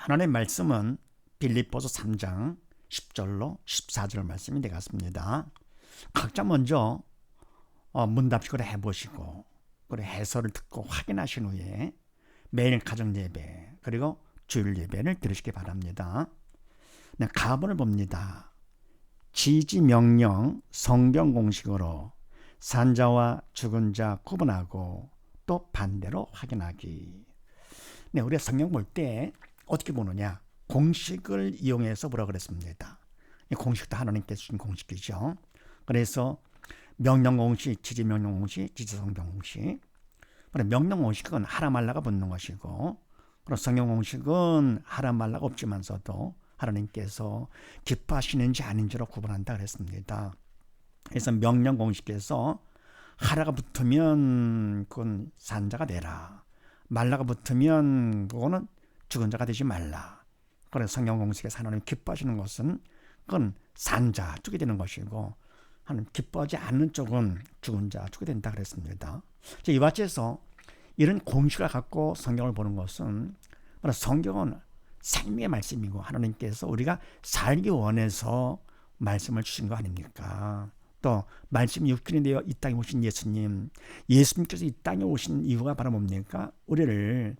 하나님의 말씀은 빌립보서 3장 10절로 14절 말씀이 되겠습니다. 각자 먼저 문답식으로 해보시고 그리고 해설을 듣고 확인하신 후에 매일 가정예배 그리고 주일 예배를 들으시기 바랍니다. 네, 가본을 봅니다. 지지 명령 성경 공식으로 산자와 죽은 자 구분하고 또 반대로 확인하기. 네, 우리가 성경 볼 때 어떻게 보느냐? 공식을 이용해서 뭐라 그랬습니다. 이 공식도 하나님께서 주신 공식이죠. 그래서 명령 공식, 지지 명령 공식, 지지 성경 공식. 명령 공식은 하라 말라가 붙는 것이고, 그리고 성경 공식은 하라 말라가 없지만서도 하나님께서 기뻐하시는지 아닌지로 구분한다 그랬습니다. 그래서 명령 공식에서 하라가 붙으면 그건 산자가 되라. 말라가 붙으면 그거는 죽은 자가 되지 말라. 그래서 성경 공식에서 하나님 기뻐하시는 것은 그건 산자 쪽이 되는 것이고 하나님 기뻐하지 않는 쪽은 죽은 자 쪽이 된다 그랬습니다. 이와 같이해서 이런 공식을 갖고 성경을 보는 것은 성경은 생명의 말씀이고 하나님께서 우리가 살기 원해서 말씀을 주신 거 아닙니까? 또 말씀이 육신이 되어 이 땅에 오신 예수님께서 이 땅에 오신 이유가 바로 뭡니까? 우리를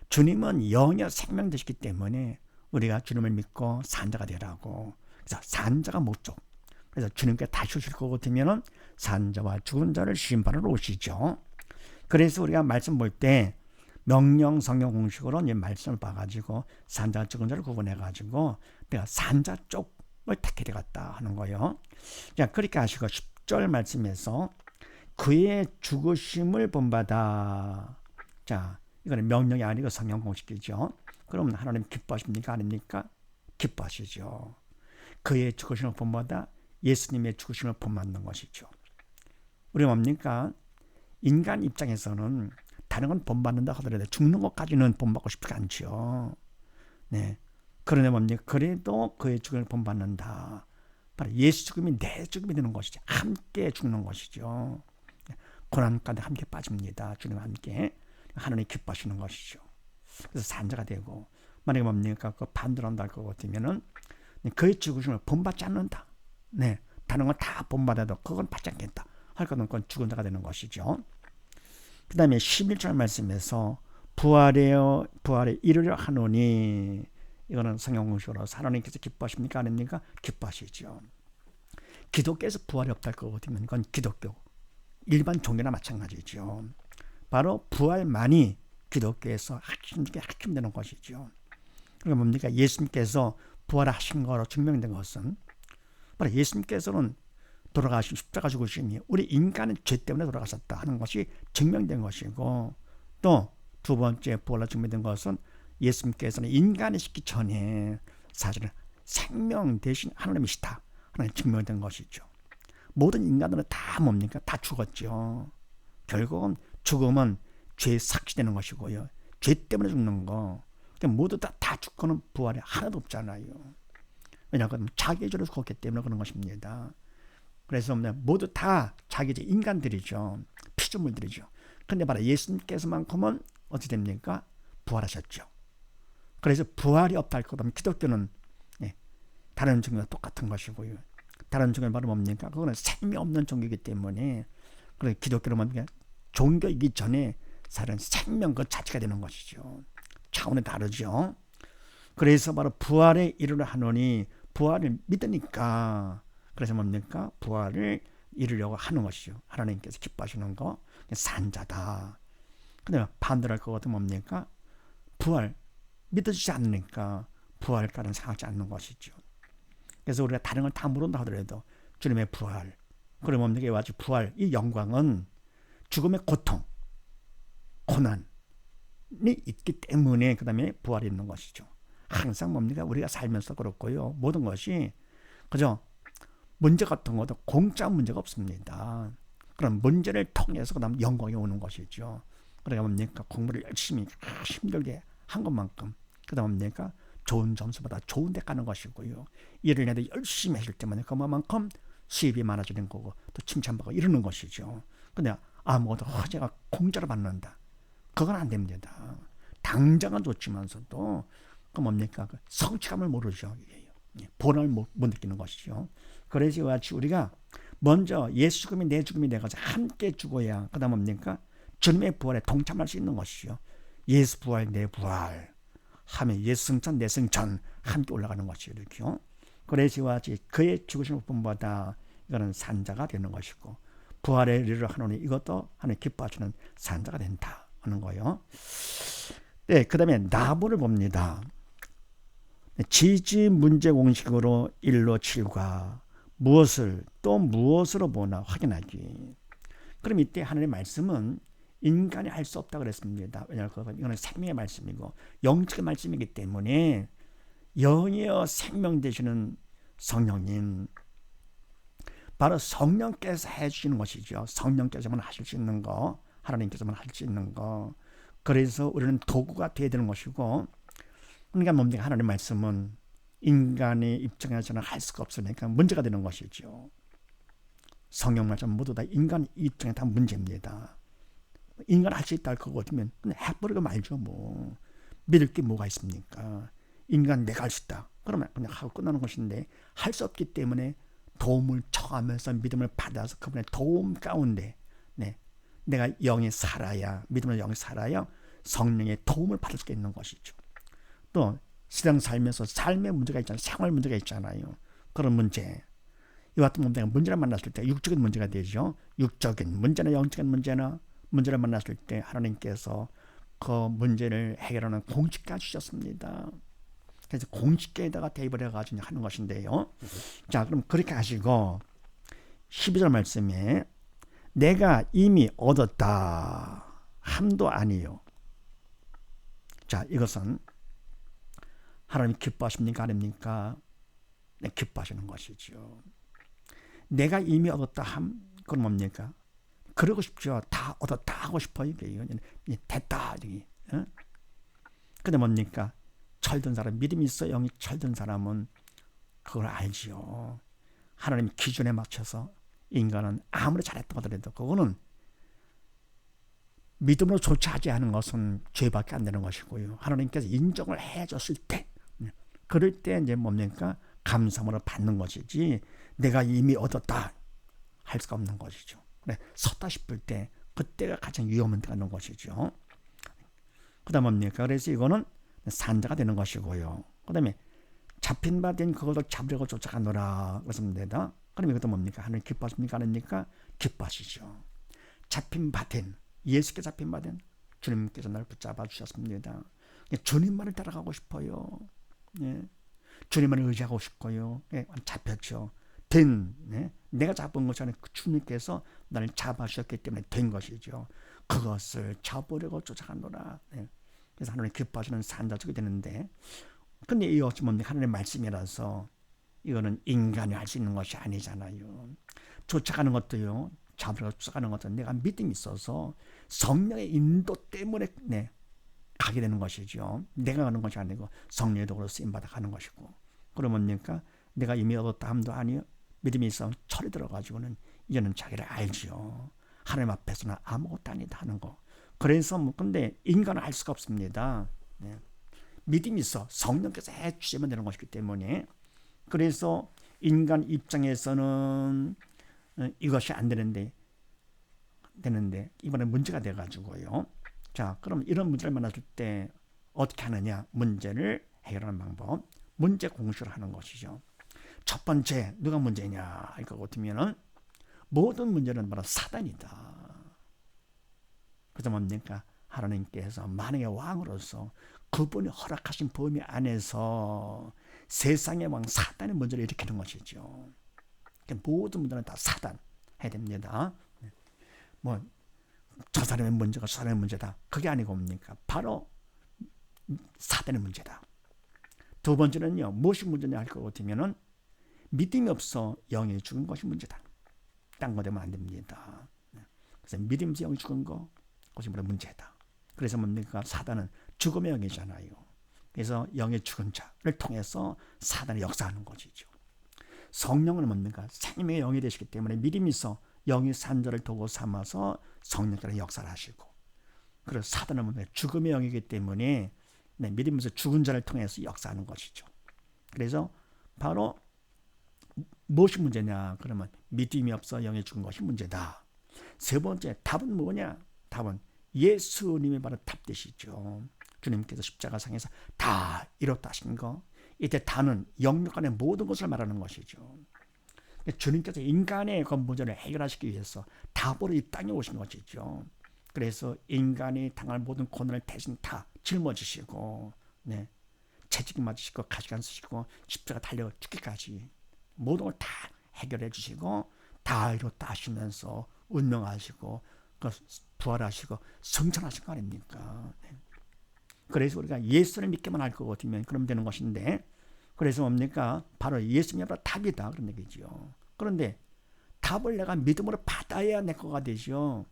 주님은 영여 생명 되시기 때문에 우리가 주님을 믿고 산자가 되라고. 그래서 산자가 목적. 그래서 주님께 다시 오실 것 같으면 산자와 죽은 자를 심판하러 오시죠. 그래서 우리가 말씀 볼 때 명령 성경 공식으로 이 말씀을 봐가지고 산자와 죽은 자를 구분해가지고 내가 산자 쪽을 택해 되겠다 하는 거예요. 자, 그렇게 하시고 10절 말씀에서 그의 죽으심을 본받아. 자, 이거는 명령이 아니고 성경 공식이죠. 그럼 하나님 기뻐하십니까? 아닙니까? 기뻐하시죠. 그의 죽으심을 본받아 예수님의 죽으심을 본받는 것이죠. 우리 뭡니까? 인간 입장에서는 다른 건 본받는다 하더라도 죽는 것까지는 본받고 싶지 않죠. 네. 그런데 뭡니까? 그래도 그의 죽음을 본받는다. 바로 예수 죽음이 내 죽음이 되는 것이죠. 함께 죽는 것이죠. 고난 가운데 함께 빠집니다. 주님과 함께. 하나님 기뻐하시는 것이죠. 그래서 산자가 되고 만약에 뭡니까? 그 반대로 한다 할 것 같으면은 그의 죽으심을 본받지 않는다. 네. 다른 건 다 본받아도 그건 받지 않겠다. 할 것은 그건 죽은 자가 되는 것이죠. 그 다음에 11절 말씀에서 부활에 이르려 하노니 이거는 성경 공식으로 하나님께서 기뻐하십니까? 아닙니까? 기뻐하시죠. 기독교에서 부활이 없다 할 것 같으면 그건 기독교 일반 종교나 마찬가지죠. 바로 부활만이 기독교에서 핵심되는 것이죠. 그러니까 뭡니까? 예수님께서 부활하신 거로 증명된 것은 바로 예수님께서는 돌아가신 십자가 죽으심이 우리 인간은 죄 때문에 돌아가셨다 하는 것이 증명된 것이고 또 두 번째 부활로 증명된 것은 예수님께서는 인간이시기 전에 사실은 생명 대신 하나님이시다 하는 증명된 것이죠. 모든 인간들은 다 뭡니까? 다 죽었죠. 결국은 죽음은 죄에 삭제되는 것이고요. 죄 때문에 죽는 거. 모두 다 죽고는 부활이 하나도 없잖아요. 왜냐하면 자기의 죄로 죽었기 때문에 그런 것입니다. 그래서 모두 다 자기 죄 인간들이죠. 피조물들이죠. 그런데 바로 예수님께서만큼은 어떻게 됩니까? 부활하셨죠. 그래서 부활이 없다 할 것 같으면 기독교는 다른 종교와 똑같은 것이고요. 다른 종교는 바로 뭡니까? 그거는 생명 없는 종교이기 때문에 그래서 기독교는 뭡니까? 종교이기 전에 사실은 생명 그 자체가 되는 것이죠. 차원이 다르죠. 그래서 바로 부활에 이르려 하노니 부활을 믿으니까 그래서 뭡니까? 부활을 이루려고 하는 것이죠. 하나님께서 기뻐하시는 거 산자다. 근데 반대로 할 것 같으면 뭡니까? 부활 믿어지지 않으니까 부활까지는 생각하지 않는 것이죠. 그래서 우리가 다른 걸 다 모른다 하더라도 주님의 부활 그러면 뭡니까? 아주 부활 이 영광은 죽음의 고통 고난이 있기 때문에 그 다음에 부활이 있는 것이죠. 항상 뭡니까? 우리가 살면서 그렇고요. 모든 것이 그죠? 문제 같은 것도 공짜 문제가 없습니다. 그런 문제를 통해서 그 다음 영광이 오는 것이죠. 그러니까 뭡니까? 공부를 열심히 힘들게 한 것만큼 그 다음 뭡니까? 좋은 점수보다 좋은 데 가는 것이고요. 일을 해도 열심히 했을 때만 그만큼 수입이 많아지는 거고 또 칭찬받고 이러는 것이죠. 근데 아무것도 허재가 공짜로 받는다. 그건 안 됩니다. 당장은 좋지만서도 그 뭡니까? 그 성취감을 모르죠. 보람을 못 느끼는 것이죠. 그래서 이와 같이 우리가 먼저 예수 죽음이 내 죽음이 돼가지고 함께 죽어야 그다음 뭡니까? 주님의 부활에 동참할 수 있는 것이죠. 예수 부활 내 부활 하면 예수 승천 내 승천 함께 올라가는 것이죠. 이렇게요. 그래서 이와 같이 그의 죽으신 것뿐보다 이거는 산자가 되는 것이고 부활의 일을 하노니 이것도 하나님 기뻐하시는 산자가 된다 하는 거예요. 네, 그 다음에 나무를 봅니다. 지지 문제 공식으로 1로 7과 무엇을 또 무엇으로 보나 확인하기. 그럼 이때 하나님의 말씀은 인간이 할 수 없다고 그랬습니다. 왜냐하면 이거는 생명의 말씀이고 영적인 말씀이기 때문에 영이여 생명 되시는 성령님 바로 성령께서 해주시는 것이죠. 성령께서만 하실 수 있는 거, 하나님께서만 할 수 있는 거. 그래서 우리는 도구가 되어야 되는 것이고, 그러니까 뭡니까? 하나님의 말씀은 인간의 입장에서는 할 수가 없으니까 문제가 되는 것이죠. 성령 말씀 모두 다 인간 입장에 다 문제입니다. 인간 할 수 있다 할 거고 같으면 해버리고 말죠. 뭐 믿을 게 뭐가 있습니까? 인간 내가 할 수 있다. 그러면 그냥 하고 끝나는 것인데 할 수 없기 때문에 도움을 청하면서 믿음을 받아서 그분의 도움 가운데 내가 영이 살아야 믿음의 영이 살아야 성령의 도움을 받을 수 있는 것이죠. 또 세상 살면서 삶의 문제가 있잖아요. 생활 문제가 있잖아요. 그런 문제 이와 같은 문제를 만났을 때 육적인 문제가 되죠. 육적인 문제나 영적인 문제를 만났을 때 하나님께서 그 문제를 해결하는 공식까지 주셨습니다. 그래서 공식계에다가 대입을 해가지고 하는 것인데요. 자, 그럼 그렇게 하시고 12절 말씀에 내가 이미 얻었다 함도 아니요. 자, 이것은 하나님 기뻐하십니까 아닙니까? 네, 기뻐하시는 것이죠. 내가 이미 얻었다 함 그건 뭡니까? 그러고 싶죠. 다 얻었다 하고 싶어요. 됐다. 근데 뭡니까? 철든 사람, 믿음이 있어 영이 철든 사람은 그걸 알지요. 하나님 기준에 맞춰서 인간은 아무리 잘했다고 하더라도 그거는 믿음으로 조차하지 않은 것은 죄밖에 안 되는 것이고요. 하나님께서 인정을 해줬을 때 그럴 때 이제 뭡니까? 감사함으로 받는 것이지 내가 이미 얻었다 할 수가 없는 것이죠. 섰다 싶을 때 그때가 가장 위험한 때가 있는 것이죠. 그 다음 뭡니까? 그래서 이거는 산자가 되는 것이고요. 그 다음에 잡힌 바 된 그것을 잡으려고 쫓아가노라 그랬습니다. 그럼 이것도 뭡니까? 하나님 기뻐하십니까? 아닙니까? 기뻐하시죠. 잡힌 바 된 예수께 잡힌 바 된 주님께서 날 붙잡아 주셨습니다. 주님만을 따라가고 싶어요. 주님만을 의지하고 싶고요. 잡혔죠. 내가 잡은 것이 아니라 주님께서 나를 잡아주셨기 때문에 된 것이죠. 그것을 잡으려고 쫓아가노라. 그래서 하나님 기뻐하시는 산자족이 되는데 근데 이것이 뭡니까? 하나님의 말씀이라서 이거는 인간이 할 수 있는 것이 아니잖아요. 쫓아가는 것도요. 잡으려고 쫓아가는 것도 내가 믿음이 있어서 성령의 인도 때문에 가게 되는 것이죠. 내가 가는 것이 아니고 성령의 도구로 쓰임받아 가는 것이고 그러면 뭡니까? 내가 이미 얻었다 함도 아니요. 믿음이 있어 철이 들어가지고는 이제는 자기를 알지요. 하나님 앞에서는 아무것도 아니다 하는 거. 그래서 근데 인간은 할 수가 없습니다. 믿음이 있어 성령께서 해주시면 되는 것이기 때문에 그래서 인간 입장에서는 이것이 안 되는데 이번에 문제가 돼가지고요. 자, 그럼 이런 문제를 만났을 때 어떻게 하느냐? 문제를 해결하는 방법, 문제 공식을 하는 것이죠. 첫 번째 누가 문제냐? 이거 같으면은 모든 문제는 바로 사단이다. 그래서 뭡니까? 하나님께서 만왕의 왕으로서 그분이 허락하신 범위 안에서 세상의 왕 사단의 문제를 일으키는 것이죠. 모든 문제는 다 사단 해야 됩니다. 뭐 저 사람의 문제가 저 사람의 문제다. 그게 아니고 뭡니까? 바로 사단의 문제다. 두 번째는요. 무엇이 문제냐 할 것 같으면은 믿음이 없어 영이 죽은 것이 문제다. 딴 거 되면 안 됩니다. 그래서 믿음이 없어 영이 죽은 거 그것이 바로 문제다. 그래서 뭡니까? 사단은 죽음의 영이잖아요. 그래서 영의 죽은 자를 통해서 사단이 역사하는 것이죠. 성령은 뭡니까? 생명의 영이 되시기 때문에 믿음이 있어 영이 산자를 도구 삼아서 성령께서 역사를 하시고 그래서 사단은 뭡니까? 죽음의 영이기 때문에 네, 믿으면서 죽은 자를 통해서 역사하는 것이죠. 그래서 바로 무엇이 문제냐? 그러면 믿음이 없어 영에 죽은 것이 문제다. 세 번째 답은 뭐냐? 답은 예수님이 바로 답 되시죠. 주님께서 십자가상에서 다 이뤘다 하신 거. 이때 다는 영역 안의 모든 것을 말하는 것이죠. 주님께서 인간의 그 문제를 해결하시기 위해서 답으로 이 땅에 오신 것이죠. 그래서 인간이 당할 모든 고난을 대신 다 짊어지시고, 네, 채찍 맞으시고 가시관 쓰시고 십자가 달려 죽기까지 모든 걸 다 해결해 주시고 다 이뤘다 하시면서 운명하시고 부활하시고 성천하신 거 아닙니까? 네. 그래서 우리가 예수를 믿기만 할 것 같으면 그러면 되는 것인데, 그래서 뭡니까? 바로 예수님이 바로 답이다 그런 얘기죠. 그런데 답을 내가 믿음으로 받아야 내 거가 되죠.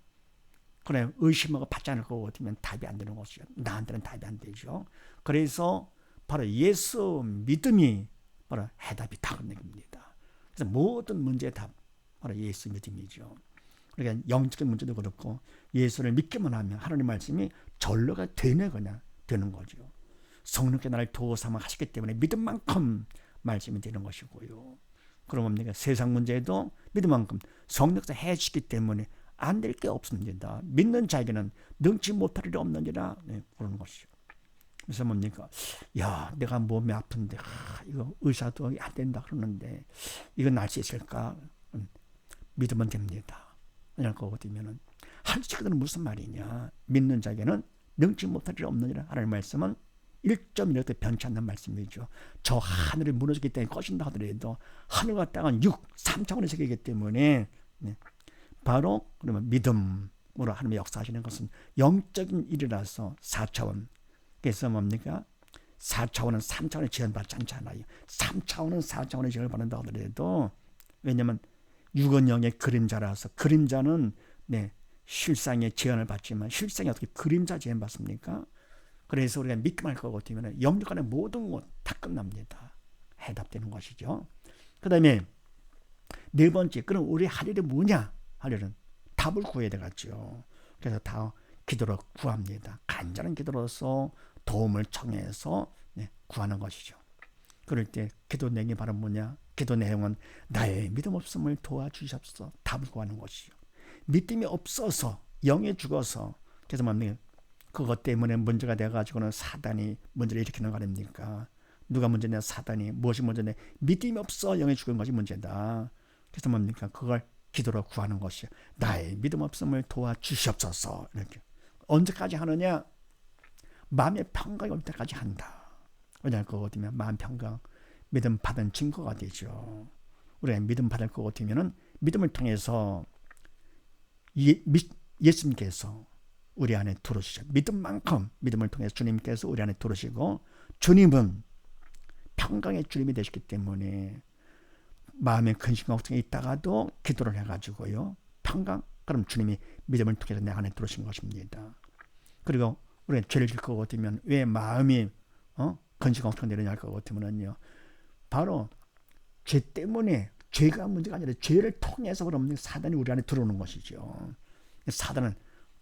그래, 의심하고 받지 않을 것 같으면 답이 안 되는 것이죠. 나한테는 답이 안 되죠. 그래서 바로 예수 믿음이 바로 해답이다 그런 얘기입니다. 그래서 모든 문제의 답 바로 예수 믿음이죠. 그러니까 영적인 문제도 그렇고 예수를 믿기만 하면 하나님 말씀이 전로가 되네 그냥 되는 거죠. 성령께 나를 도우 삼아 하시기 때문에 믿음만큼 말씀이 되는 것이고요. 그럼 뭡니까? 세상 문제도 믿음만큼 성령께서 해주시기 때문에 안 될 게 없습니다. 믿는 자에게는 능치 못할 일이 없느니라. 네, 그러는 것이죠. 그래서 뭡니까? 야, 내가 몸이 아픈데 이거 의사도 안 된다 그러는데 이거 날 수 있을까? 믿으면 됩니다. 이럴 거거든요. 한식은 무슨 말이냐? 믿는 자에게는 능치 못할 일이 없느니라. 하나님 말씀은 1.1도 변치 않는 말씀이죠. 저 하늘이 무너지기 때문에 꺼진다 하더라도 하늘과 땅은 3차원의 세계이기 때문에, 네, 바로 그러면 믿음으로 하나님의 역사하시는 것은 영적인 일이라서 4차원. 그래서 뭡니까? 4차원은 3차원의 지원을 받지 않잖아요. 3차원은 4차원의 지원을 받는다 하더라도, 왜냐하면 육은 영의 그림자라서 그림자는, 네, 실상의 제한을 받지만 실상이 어떻게 그림자 제한 받습니까? 그래서 우리가 믿기만 할 것 같으면 영역 안의 모든 것 다 끝납니다. 해답되는 것이죠. 그 다음에 네 번째, 그럼 우리 할 일이 뭐냐? 할 일은 답을 구해야 되겠죠. 그래서 다 기도로 구합니다. 간절한 기도로서 도움을 청해서, 네, 구하는 것이죠. 그럴 때 기도 내용이 바로 뭐냐? 기도 내용은 나의 믿음 없음을 도와주시옵소서 답을 구하는 것이죠. 믿음이 없어서 영에 죽어서, 그래서 뭡니까? 그것 때문에 문제가 돼가지고는 사단이 문제를 일으키는 거 아닙니까? 누가 문제냐? 사단이. 무엇이 문제냐? 믿음이 없어 영에 죽은 것이 문제다. 그래서 뭡니까? 그걸 기도로 구하는 것이요. 나의 믿음 없음을 도와주시옵소서. 이렇게. 언제까지 하느냐? 마음의 평강이 올 때까지 한다. 왜냐할 것 같으면 마음 평강, 믿음 받은 증거가 되죠. 우리가 믿음 받을 것 같으면 믿음을 통해서 예수님께서 우리 안에 들어오시죠. 믿음만큼 믿음을 통해서 주님께서 우리 안에 들어오시고, 주님은 평강의 주님이 되시기 때문에 마음의 근심과 걱정이 있다가도 기도를 해가지고요, 평강, 그럼 주님이 믿음을 통해서 내 안에 들어오신 것입니다. 그리고 우리가 죄를 질 것 같으면 왜 마음이 근심과 걱정이 내려냐 할 것 같으면요, 바로 죄 때문에, 죄가 문제가 아니라 죄를 통해서 그러면 사단이 우리 안에 들어오는 것이죠. 사단은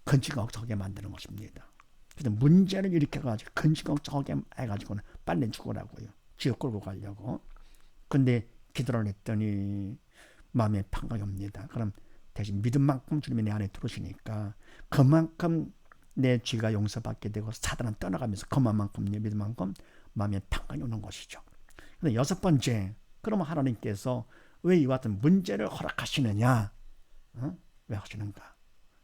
근심과 걱정하게 만드는 것입니다. 그래서 문제를 일으켜가지고 근심과 걱정하게 해가지고는 빨리 죽으라고요. 지옥 끌고 가려고. 근데 기도를 했더니 마음에 평강이 옵니다. 그럼 대신 믿음만큼 주님이 내 안에 들어오시니까 그만큼 내 죄가 용서받게 되고 사단은 떠나가면서 그만큼 내 믿음만큼 마음에 평강이 오는 것이죠. 근데 여섯 번째, 그러면 하나님께서 왜 이와 같은 문제를 허락하시느냐? 왜 하시는가?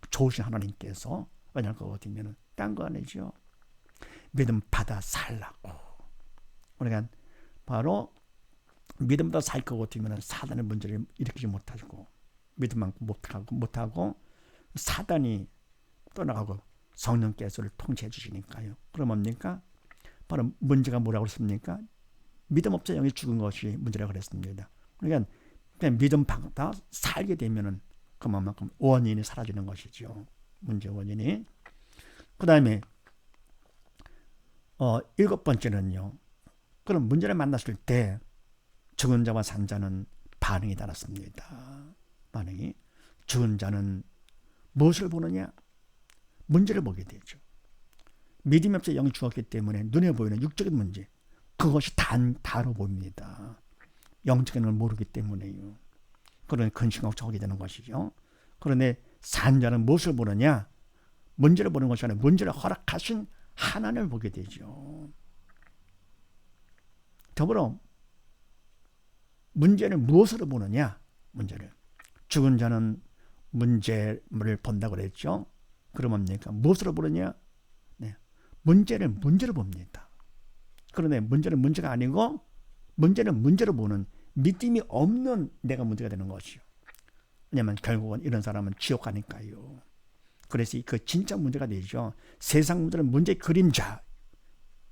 좋으신 하나님께서 왜냐할 것 같으면 딴 거 아니죠. 믿음 받아 살라고. 그러니까 바로 믿음 받아 살 것 같으면 사단의 문제를 일으키지 못하고 믿음만큼 못하고 사단이 떠나가고 성령께서를 통치해 주시니까요. 그럼 뭡니까? 바로 문제가 뭐라고 그랬습니까? 믿음 없어 영이 죽은 것이 문제라고 그랬습니다. 그러니까 그냥 믿음 받아 살게 되면은 그만큼 원인이 사라지는 것이죠. 문제 원인이. 그 다음에 일곱 번째는요, 그럼 문제를 만났을 때 죽은 자와 산 자는 반응이 다릅니다. 반응이. 죽은 자는 무엇을 보느냐? 문제를 보게 되죠. 믿음이 없어 영이 죽었기 때문에 눈에 보이는 육적인 문제, 그것이 다로 보입니다. 영적인 걸 모르기 때문에요. 그러니 근심하고 오게 되는 것이죠. 그런데 산자는 무엇을 보느냐? 문제를 보는 것이 아니라 문제를 허락하신 하나님을 보게 되죠. 더불어 문제를 무엇으로 보느냐? 문제를. 죽은 자는 문제를 본다고 그랬죠. 그러면 뭡니까? 무엇으로 보느냐? 네. 문제를 봅니다. 그런데 문제는 문제가 아니고 문제는 문제로 보는 믿음이 없는 내가 문제가 되는 것이요. 왜냐하면 결국은 이런 사람은 지옥 가니까요. 그래서 그 진짜 문제가 되죠. 세상 문제는 문제의 그림자,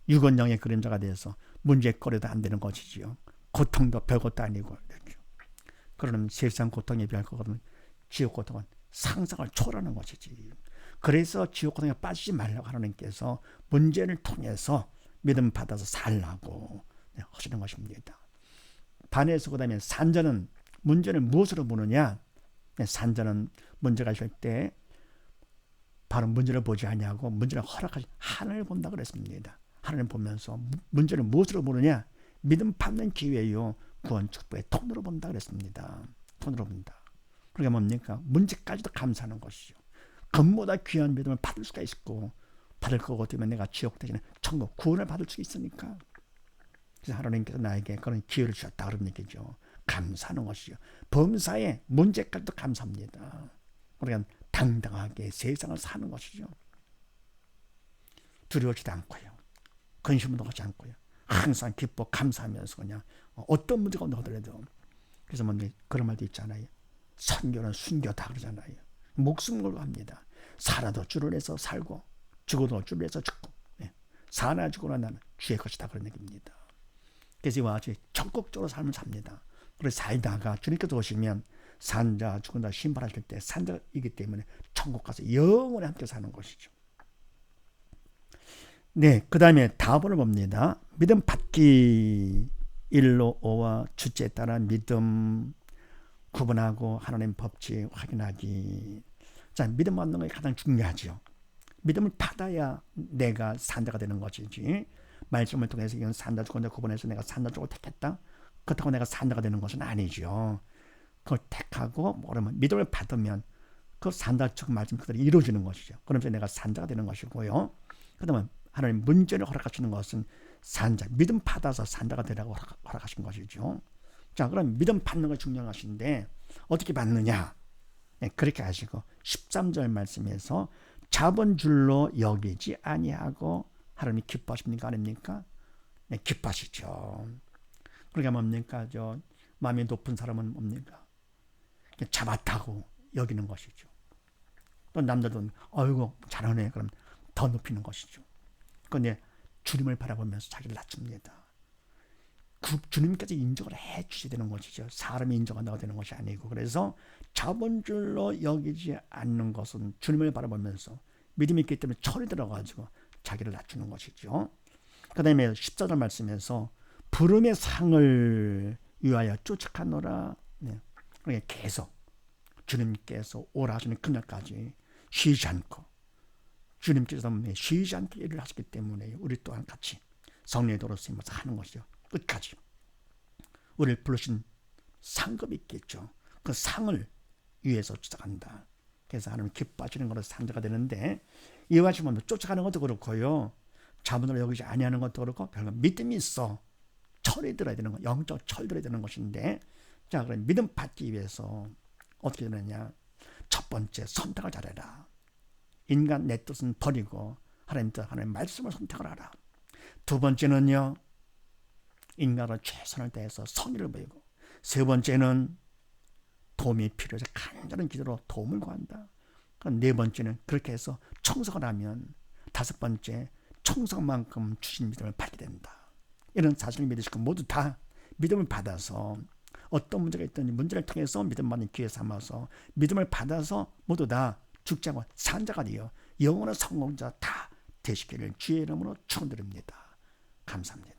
육원영의 그림자가 돼서 문제거리도 안 되는 것이지요. 고통도 별것도 아니고 그렇죠. 그러면 세상 고통에 비할 거거든 지옥 고통은 상상을 초월하는 것이지. 그래서 지옥 고통에 빠지지 말라고 하나님께서 문제를 통해서 믿음 받아서 살라고 하시는 것입니다. 반해서 그 다음에 산자는 문제를 무엇으로 보느냐? 산자는 문제가 있을 때 바로 문제를 보지 아니하고 문제를 허락하신 하나님을 본다 그랬습니다. 하나님 보면서 문제를 무엇으로 보느냐? 믿음 받는 기회요. 구원 축복의 통로로 본다 그랬습니다. 통로로 본다. 그러니까 뭡니까? 문제까지도 감사하는 것이죠. 금보다 귀한 믿음을 받을 수가 있고 받을 거고 되면 내가 지옥 대신에 천국 구원을 받을 수 있으니까. 그래서 하나님께서 나에게 그런 기회를 주셨다 그런 얘기죠. 감사하는 것이죠. 범사에 문제까지도 감사합니다. 그러니까 당당하게 세상을 사는 것이죠. 두려워지도 않고요. 근심도 하지 않고요. 항상 기뻐 감사하면서 그냥 어떤 문제가 온다 하더라도. 그래서 뭔가 그런 말도 있잖아요. 선교는 순교다 그러잖아요. 목숨 걸고 합니다. 살아도 주를 위해서 살고 죽어도 주를 위해서 죽고 사나 죽거나 나는 주의 것이다 그런 얘기입니다. 그래서 이와 같이 적극적으로 삶을 삽니다. 그래서 살다가 주님께서 오시면 산자 죽은다 심판하실 때 산자이기 때문에 천국 가서 영원히 함께 사는 것이죠. 네, 그 다음에 다음을 봅니다. 믿음 받기 1로 5와 주제에 따라 믿음 구분하고 하나님 법칙 확인하기. 자, 믿음 받는 것이 가장 중요하죠. 믿음을 받아야 내가 산자가 되는 것이지. 말씀을 통해서 이건 산자 죽은다 구분해서 내가 산자 쪽을 택했다. 그렇다고 내가 산자가 되는 것은 아니죠. 그걸 택하고 뭐라면 믿음을 받으면 그 산자 쪽 말씀 그대로 이루어지는 것이죠. 그러면서 내가 산자가 되는 것이고요. 그다음에 하나님 문제를 허락하시는 것은 산자, 믿음 받아서 산자가 되라고 허락하신 것이죠. 자, 그럼 믿음 받는 것이 중요한 것인데 어떻게 받느냐? 네, 그렇게 하시고 13절 말씀에서 잡은 줄로 여기지 아니하고 하나님이 기뻐하십니까? 아닙니까? 네, 기뻐하시죠. 그러니까 뭡니까? 저 마음이 높은 사람은 뭡니까? 잡았다고 여기는 것이죠. 또 남자도 어이구 잘하네 그럼 더 높이는 것이죠. 그런데 주님을 바라보면서 자기를 낮춥니다. 주님께서 인정을 해 주셔야 되는 것이죠. 사람이 인정한다고 되는 것이 아니고. 그래서 잡은 줄로 여기지 않는 것은 주님을 바라보면서 믿음이 있기 때문에 철이 들어가지고 자기를 낮추는 것이죠. 그 다음에 14절 말씀에서 부름의 상을 위하여 쫓아가노라. 네. 그러니까 계속 주님께서 오라 하시는 그날까지 쉬지 않고 주님께서 쉬지 않게 일을 하셨기 때문에 우리 또한 같이 성령의 도로 쓰임으로써 하는 것이죠. 끝까지 우리를 부르신 상급이 있겠죠. 그 상을 위해서 쫓아간다. 그래서 하나님 기뻐하시는 것으로 산자가 되는데 이와 같이 보면 쫓아가는 것도 그렇고요. 자본으로 여기지 아니하는 것도 그렇고 결국 믿음이 있어. 철이 들어야 되는 거, 영적 철 들어야 되는 것인데 자, 그럼 믿음 받기 위해서 어떻게 되느냐? 첫 번째 선택을 잘해라. 인간 내 뜻은 버리고 하나님 뜻, 하나님 말씀을 선택을 하라. 두 번째는요. 인간으로 최선을 다해서 성의를 보이고 세 번째는 도움이 필요해서 간절한 기도로 도움을 구한다. 네 번째는 그렇게 해서 청소가 나면 다섯 번째 청소만큼 주신 믿음을 받게 된다. 이런 사실을 믿으시고 모두 다 믿음을 받아서 어떤 문제가 있든지 문제를 통해서 믿음 받는 기회 삼아서 믿음을 받아서 모두 다 죽지 않고 산자가 되어 영원한 성공자 다 되시기를 주의 이름으로 축원드립니다. 감사합니다.